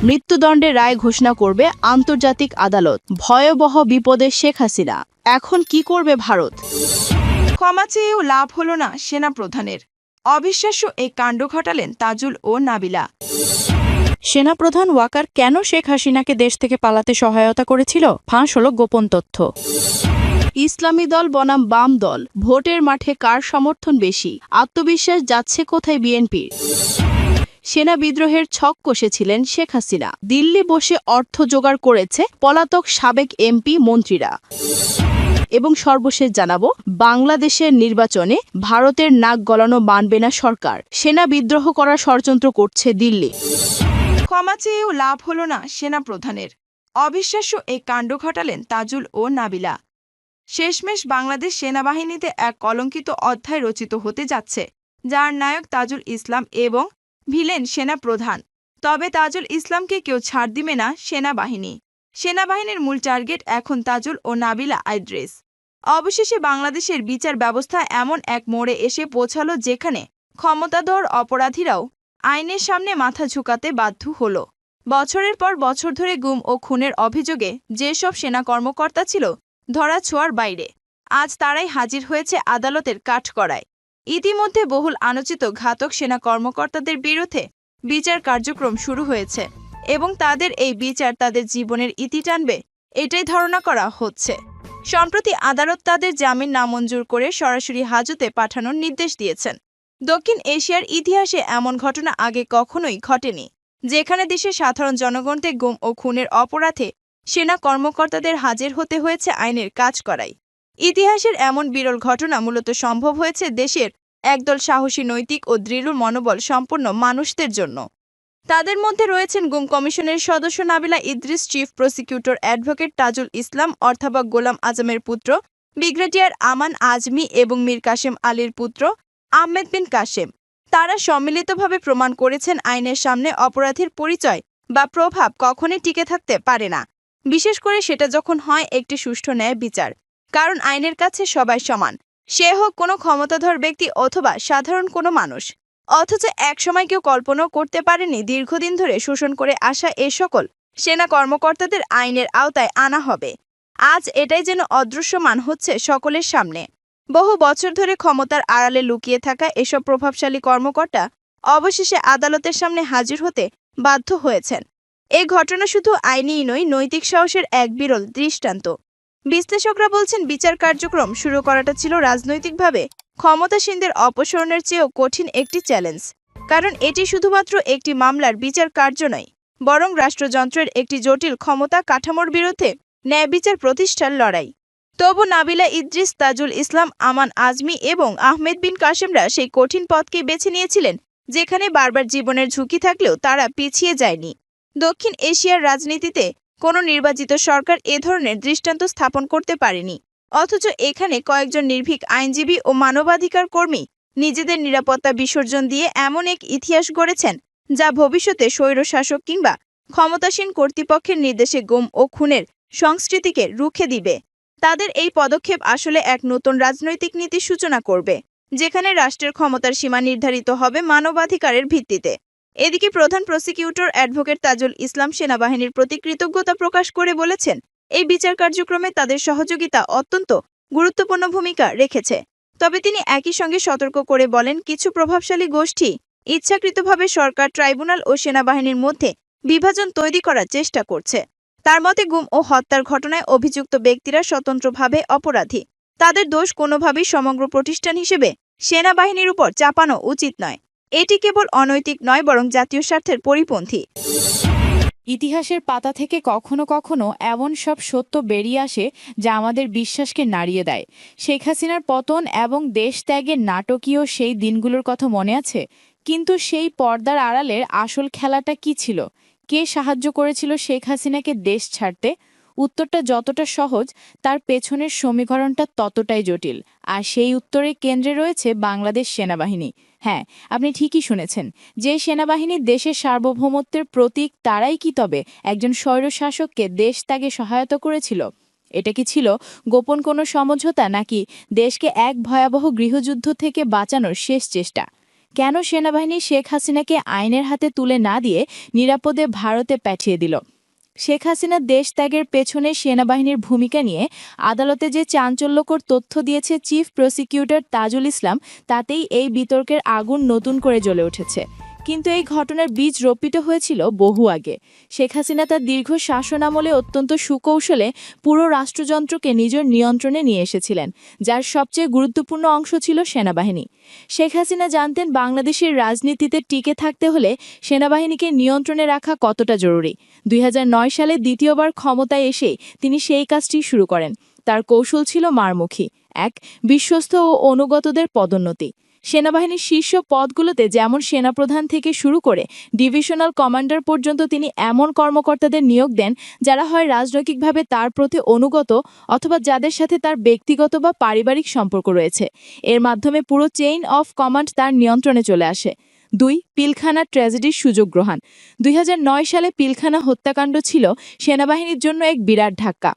মৃত্যুদণ্ডের রায় ঘোষণা করবে আন্তর্জাতিক আদালত। ভয়াবহ বিপদে শেখ হাসিনা। এখন কি করবে ভারত? ক্ষমা চেয়েও লাভ হলো না সেনাপ্রধানের। অবিশ্বাস্য এই কাণ্ড ঘটালেন তাজুল ও নাবিলা। সেনাপ্রধান ওয়াকার কেন শেখ হাসিনাকে দেশ থেকে পালাতে সহায়তা করেছিল? ফাঁস হলো গোপন তথ্য। ইসলামী দল বনাম বাম দল, ভোটের মাঠে কার সমর্থন বেশি? আত্মবিশ্বাস যাচ্ছে কোথায় বিএনপির? সেনা বিদ্রোহের ছক কষেছিলেন শেখ হাসিনা। দিল্লি বসে অর্থ জোগাড় করেছে পলাতক সাবেক এমপি মন্ত্রীরা। এবং সর্বশেষ জানাবো, বাংলাদেশের নির্বাচনে ভারতের নাক গলানো মানবে না সরকার। সেনা বিদ্রোহ করার ষড়যন্ত্র করছে দিল্লি। ক্ষমা চেয়েও লাভ হলো না সেনাপ্রধানের। অবিশ্বাস্য এই কাণ্ড ঘটালেন তাজুল ও নাবিলা। শেষমেশ বাংলাদেশ সেনাবাহিনীতে এক কলঙ্কিত অধ্যায় রচিত হতে যাচ্ছে, যার নায়ক তাজুল ইসলাম এবং ভিলেন সেনাপ্রধান। তবে তাজুল ইসলামকে কেউ ছাড় দিবে না সেনাবাহিনী। সেনাবাহিনীর মূল টার্গেট এখন তাজুল ও নাবিলা ইদ্রিস। অবশেষে বাংলাদেশের বিচার ব্যবস্থা এমন এক মোড়ে এসে পৌঁছালো যেখানে ক্ষমতাধর অপরাধীরাও আইনের সামনে মাথা ঝুঁকাতে বাধ্য হল। বছরের পর বছর ধরে গুম ও খুনের অভিযোগে যেসব সেনা কর্মকর্তা ছিল ধরাছোঁয়ার বাইরে, আজ তারাই হাজির হয়েছে আদালতের কাঠগড়ায়। ইতিমধ্যে বহুল আলোচিত ঘাতক সেনা কর্মকর্তাদের বিরুদ্ধে বিচার কার্যক্রম শুরু হয়েছে এবং তাদের এই বিচার তাদের জীবনের ইতি টানবে, এটাই ধারণা করা হচ্ছে। সম্প্রতি আদালত তাদের জামিন নামঞ্জুর করে সরাসরি হাজতে পাঠানোর নির্দেশ দিয়েছেন। দক্ষিণ এশিয়ার ইতিহাসে এমন ঘটনা আগে কখনোই ঘটেনি, যেখানে দেশের সাধারণ জনগণকে গুম ও খুনের অপরাধে সেনা কর্মকর্তাদের হাজির হতে হয়েছে আইনের কাঠগড়ায়। ইতিহাসের এমন বিরল ঘটনা মূলত সম্ভব হয়েছে দেশের একদল সাহসী, নৈতিক ও দৃঢ় মনোবল সম্পন্ন মানুষদের জন্য। তাদের মধ্যে রয়েছেন গুম কমিশনের সদস্য Nabila Idris, chief prosecutor advocate Tajul Islam, অর্থাভাগ গোলাম আজমের পুত্র ব্রিগেডিয়ার আমান আজমি এবং মীর কাসেম আলীর পুত্র আহমেদ বিন কাসেম। তারা সম্মিলিতভাবে প্রমাণ করেছেন আইনের সামনে অপরাধীর পরিচয় বা প্রভাব কখনই টিকে থাকতে পারে না, বিশেষ করে সেটা যখন হয় একটি সুষ্ঠু ন্যায় বিচার। কারণ আইনের কাছে সবাই সমান, সে হোক কোনো ক্ষমতাধর ব্যক্তি অথবা সাধারণ কোনো মানুষ। অথচ একসময় কেউ কল্পনাও করতে পারেনি দীর্ঘদিন ধরে শোষণ করে আসা এ সকল সেনা কর্মকর্তাদের আইনের আওতায় আনা হবে। আজ এটাই যেন অদৃশ্যমান হচ্ছে সকলের সামনে। বহু বছর ধরে ক্ষমতার আড়ালে লুকিয়ে থাকা এসব প্রভাবশালী কর্মকর্তা অবশেষে আদালতের সামনে হাজির হতে বাধ্য হয়েছেন। এই ঘটনা শুধু আইনিই নয়, নৈতিক সাহসের এক বিরল দৃষ্টান্ত। বিশ্লেষকরা বলছেন, বিচার কার্যক্রম শুরু করাটা ছিল রাজনৈতিকভাবে ক্ষমতাসীনদের অপসারণের চেয়েও কঠিন একটি চ্যালেঞ্জ। কারণ এটি শুধুমাত্র একটি মামলার বিচার কার্য নয়, বরং রাষ্ট্রযন্ত্রের একটি জটিল ক্ষমতা কাঠামোর বিরুদ্ধে ন্যায় বিচার প্রতিষ্ঠার লড়াই। তবু নাবিলা ইদ্রিস, তাজুল ইসলাম, আমান আজমি এবং আহমেদ বিন কাসেমরা সেই কঠিন পথকেই বেছে নিয়েছিলেন, যেখানে বারবার জীবনের ঝুঁকি থাকলেও তারা পিছিয়ে যায়নি। দক্ষিণ এশিয়ার রাজনীতিতে কোনো নির্বাচিত সরকার এ ধরনের দৃষ্টান্ত স্থাপন করতে পারেনি। অথচ এখানে কয়েকজন নির্ভীক আইনজীবী ও মানবাধিকার কর্মী নিজেদের নিরাপত্তা বিসর্জন দিয়ে এমন এক ইতিহাস গড়েছেন, যা ভবিষ্যতে স্বৈরশাসক কিংবা ক্ষমতাসীন কর্তৃপক্ষের নির্দেশে গুম ও খুনের সংস্কৃতিকে রুখে দিবে। তাদের এই পদক্ষেপ আসলে এক নতুন রাজনৈতিক নীতির সূচনা করবে, যেখানে রাষ্ট্রের ক্ষমতার সীমা নির্ধারিত হবে মানবাধিকারের ভিত্তিতে। এদিকে প্রধান প্রসিকিউটর অ্যাডভোকেট তাজুল ইসলাম সেনাবাহিনীর প্রতি কৃতজ্ঞতা প্রকাশ করে বলেছেন, এই বিচার কার্যক্রমে তাদের সহযোগিতা অত্যন্ত গুরুত্বপূর্ণ ভূমিকা রেখেছে। তবে তিনি একই সঙ্গে সতর্ক করে বলেন, কিছু প্রভাবশালী গোষ্ঠী ইচ্ছাকৃতভাবে সরকার, ট্রাইব্যুনাল ও সেনাবাহিনীর মধ্যে বিভাজন তৈরি করার চেষ্টা করছে। তার মতে, গুম ও হত্যার ঘটনায় অভিযুক্ত ব্যক্তিরা স্বতন্ত্রভাবে অপরাধী। তাদের দোষ কোনোভাবেই সমগ্র প্রতিষ্ঠান হিসেবে সেনাবাহিনীর উপর চাপানো উচিত নয়। এটি কেবল অনৈতিক নয়, বরং জাতীয় স্বার্থের পরিপন্থী। ইতিহাসের পাতা থেকে কখনো কখনো এমন সব সত্য বেরিয়ে আসে যা আমাদের বিশ্বাসকে নাড়িয়ে দেয়। শেখ হাসিনার পতন এবং দেশ ত্যাগের নাটকীয় সেই দিনগুলোর কথা মনে আছে? কিন্তু সেই পর্দার আড়ালের আসল খেলাটা কি ছিল? কে সাহায্য করেছিল শেখ হাসিনাকে দেশ ছাড়তে? উত্তরটা যতটা সহজ, তার পেছনের সমীকরণটা ততটাই জটিল। আর সেই উত্তরের কেন্দ্রে রয়েছে বাংলাদেশ সেনাবাহিনী। হ্যাঁ, আপনি ঠিকই শুনেছেন। যে সেনাবাহিনী দেশের সার্বভৌমত্বের প্রতীক, তারাই কি তবে একজন স্বৈরশাসককে দেশ ত্যাগে সহায়তা করেছিল? এটা কি ছিল গোপন কোনো সমঝোতা, নাকি দেশকে এক ভয়াবহ গৃহযুদ্ধ থেকে বাঁচানোর শেষ চেষ্টা? কেন সেনাবাহিনী শেখ হাসিনাকে আইনের হাতে তুলে না দিয়ে নিরাপদে ভারতে পাঠিয়ে দিল? শেখ হাসিনা দেশ ত্যাগের পেছনে সেনাবাহিনীর ভূমিকা নিয়ে আদালতে যে চাঞ্চল্যকর তথ্য দিয়েছে চিফ প্রসিকিউটর তাজুল ইসলাম, তাতেই এই বিতর্কের আগুন নতুন করে জ্বলে উঠেছে। কিন্তু এই ঘটনার বীজ রোপিত হয়েছিল বহু আগে। শেখ হাসিনা তার দীর্ঘ শাসনামলে অত্যন্ত সুকৌশলে পুরো রাষ্ট্রযন্ত্রকে নিজের নিয়ন্ত্রণে নিয়ে এসেছিলেন, যার সবচেয়ে গুরুত্বপূর্ণ অংশ ছিল সেনাবাহিনী। শেখ হাসিনা জানতেন বাংলাদেশের রাজনীতিতে টিকে থাকতে হলে সেনাবাহিনীকে নিয়ন্ত্রণে রাখা কতটা জরুরি। ২০০৯ সালে দ্বিতীয়বার ক্ষমতায় এসে তিনি সেই কাজটি শুরু করেন। তার কৌশল ছিল মারমুখী: এক, বিশ্বস্ত ও অনুগতদের পদোন্নতি। সেনাবাহিনীর শীর্ষ পদগুলোতে, যেমন সেনাপ্রধান থেকে শুরু করে ডিভিশনাল কমান্ডার পর্যন্ত, তিনি এমন কর্মকর্তাদের নিয়োগ দেন যারা হয় রাজনৈতিকভাবে তার প্রতি অনুগত অথবা যাদের সাথে তার ব্যক্তিগত বা পারিবারিক সম্পর্ক রয়েছে। এর মাধ্যমে পুরো চেইন অফ কমান্ড তার নিয়ন্ত্রণে চলে আসে। ২. পিলখানা ট্র্যাজেডির সুযোগ গ্রহণ। ২০০৯ সালে পিলখানা হত্যাকাণ্ড ছিল সেনাবাহিনীর জন্য এক বিরাট ধাক্কা।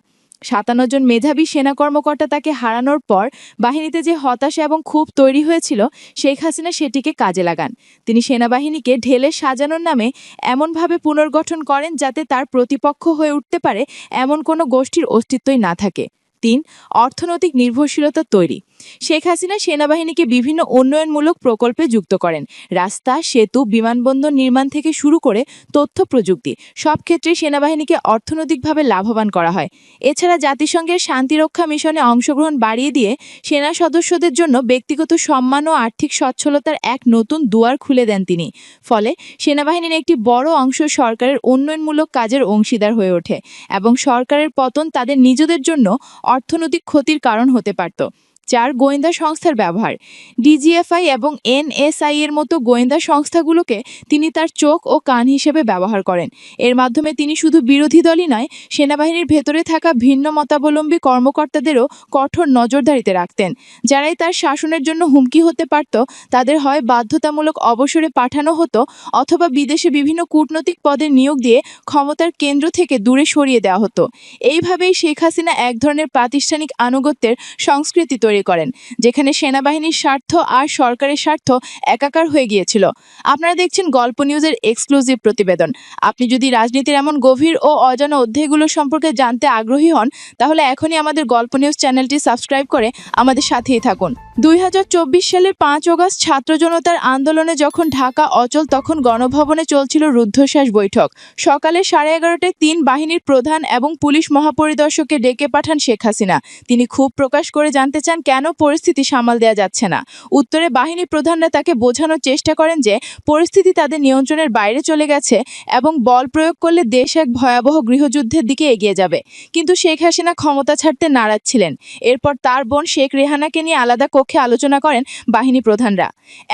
৫৭ জন মেধাবী সেনা কর্মকর্তা তাকে হারানোর পর বাহিনীতে যে হতাশা এবং ক্ষোভ তৈরি হয়েছিল, শেখ হাসিনা সেটিকে কাজে লাগান। তিনি সেনাবাহিনীকে ঢেলে সাজানোর নামে এমনভাবে পুনর্গঠন করেন যাতে তার প্রতিপক্ষ হয়ে উঠতে পারে এমন কোনো গোষ্ঠীর অস্তিত্বই না থাকে। ৩. অর্থনৈতিক নির্ভরশীলতা তৈরি। শেখ হাসিনা সেনাবাহিনীকে বিভিন্ন উন্নয়নমূলক প্রকল্পে যুক্ত করেন। রাস্তা, সেতু, বিমানবন্দর নির্মাণ থেকে শুরু করে তথ্য প্রযুক্তি, সব ক্ষেত্রেই সেনাবাহিনীকে অর্থনৈতিকভাবে লাভবান করা হয়। এছাড়া জাতিসংঘের শান্তিরক্ষা মিশনে অংশগ্রহণ বাড়িয়ে দিয়ে সেনা সদস্যদের জন্য ব্যক্তিগত সম্মান ও আর্থিক সচ্ছলতার এক নতুন দুয়ার খুলে দেন তিনি। ফলে সেনাবাহিনীর একটি বড় অংশ সরকারের উন্নয়নমূলক কাজের অংশীদার হয়ে ওঠে এবং সরকারের পতন তাদের নিজেদের জন্য অর্থনৈতিক ক্ষতির কারণ হতে পারত। ৪. গোয়েন্দা সংস্থার ব্যবহার। ডিজিএফআই এবং এনএসআই এর মতো গোয়েন্দা সংস্থাগুলোকে তিনি তার চোখ ও কান হিসেবে ব্যবহার করেন। এর মাধ্যমে তিনি শুধু বিরোধী দলই নয়, সেনাবাহিনীর ভেতরে থাকা ভিন্ন মতাবলম্বী কর্মকর্তাদেরও কঠোর নজরদারিতে রাখতেন। যারাই তার শাসনের জন্য হুমকি হতে পারত, তাদের হয় বাধ্যতামূলক অবসরে পাঠানো হতো অথবা বিদেশে বিভিন্ন কূটনৈতিক পদে নিয়োগ দিয়ে ক্ষমতার কেন্দ্র থেকে দূরে সরিয়ে দেওয়া হতো। এইভাবেই শেখ হাসিনা এক ধরনের প্রাতিষ্ঠানিক আনুগত্যের সংস্কৃতি তৈরি করেন, যেখানে সেনাবাহিনীর স্বার্থ আর সরকারের স্বার্থ একাকার হয়ে গিয়েছিল। আপনারা দেখছেন গল্প নিউজের এক্সক্লুসিভ প্রতিবেদন। আপনি যদি রাজনীতির এমন গভীর ও অজানা অধ্যায়গুলো সম্পর্কে জানতে আগ্রহী হন, তাহলে এখনই আমাদের গল্প নিউজ চ্যানেলটি সাবস্ক্রাইব করে আমাদের সাথেই থাকুন। ২০২৪ সালের ৫ আগস্ট ছাত্র জনতার আন্দোলনে যখন ঢাকা অচল, তখন গণভবনে চলছিল রুদ্ধশ্বাস বৈঠক। সকালে 11:30টায় ৩ বাহিনীর প্রধান এবং পুলিশ মহাপরিদর্শককে ডেকে পাঠান শেখ হাসিনা। তিনি ক্ষোভ প্রকাশ করে জানতে চান কেন পরিস্থিতি সামাল দেওয়া যাচ্ছে না। উত্তরে বাহিনী প্রধানরা তাকে বোঝানোর চেষ্টা করেন যে পরিস্থিতি তাদের নিয়ন্ত্রণের বাইরে চলে গেছে এবং বল প্রয়োগ করলে দেশ এক ভয়াবহ গৃহযুদ্ধের দিকে এগিয়ে যাবে। কিন্তু শেখ হাসিনা ক্ষমতা ছাড়তে নারাজ ছিলেন। এরপর তার বোন শেখ রেহানাকে নিয়ে আলাদা কক্ষে আলোচনা করেন বাহিনী প্রধানরা।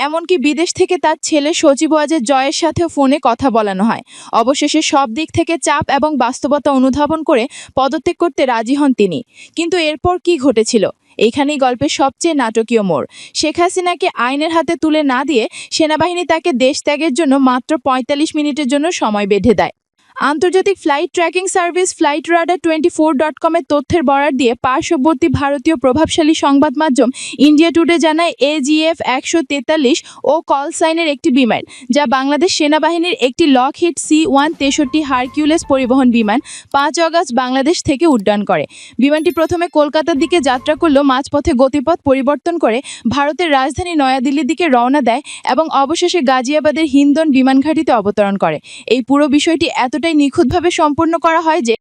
এমনকি বিদেশ থেকে তার ছেলে সজীব ওয়াজেদ জয়ের সাথেও ফোনে কথা বলানো হয়। অবশেষে সব দিক থেকে চাপ এবং বাস্তবতা অনুধাবন করে পদত্যাগ করতে রাজি হন তিনি। কিন্তু এরপর কি ঘটেছিল? এইখানেই গল্পের সবচেয়ে নাটকীয় মোড়। শেখ হাসিনাকে আইনের হাতে তুলে না দিয়ে সেনাবাহিনী তাকে দেশ ত্যাগের জন্য মাত্র ৪৫ মিনিটের জন্য সময় বেঁধে দেয়। আন্তর্জাতিক ফ্লাইট ট্র্যাকিং সার্ভিস flightradar24.com এর তথ্যের বরাত দিয়ে পার্শ্ববর্তী ভারতীয় প্রভাবশালী সংবাদ মাধ্যম ইন্ডিয়া টুডে জানায় AGF ১৪৩ ও কল সাইনের একটি বিমান, যা বাংলাদেশ সেনাবাহিনীর একটি লকহিড C-163 হারকিউলিস পরিবহন বিমান, ৫ আগস্ট বাংলাদেশ থেকে উড্ডয়ন করে। বিমানটি প্রথমে কলকাতার দিকে যাত্রা করলেও মাঝপথে গতিপথ পরিবর্তন করে ভারতের রাজধানী নয়াদিল্লির দিকে রওনা দেয় এবং অবশেষে গাজিয়াবাদের হিন্দন বিমান ঘাঁটিতে অবতরণ করে। এই পুরো বিষয়টি এতটাই নিখুঁতভাবে সম্পন্ন করা হয় যে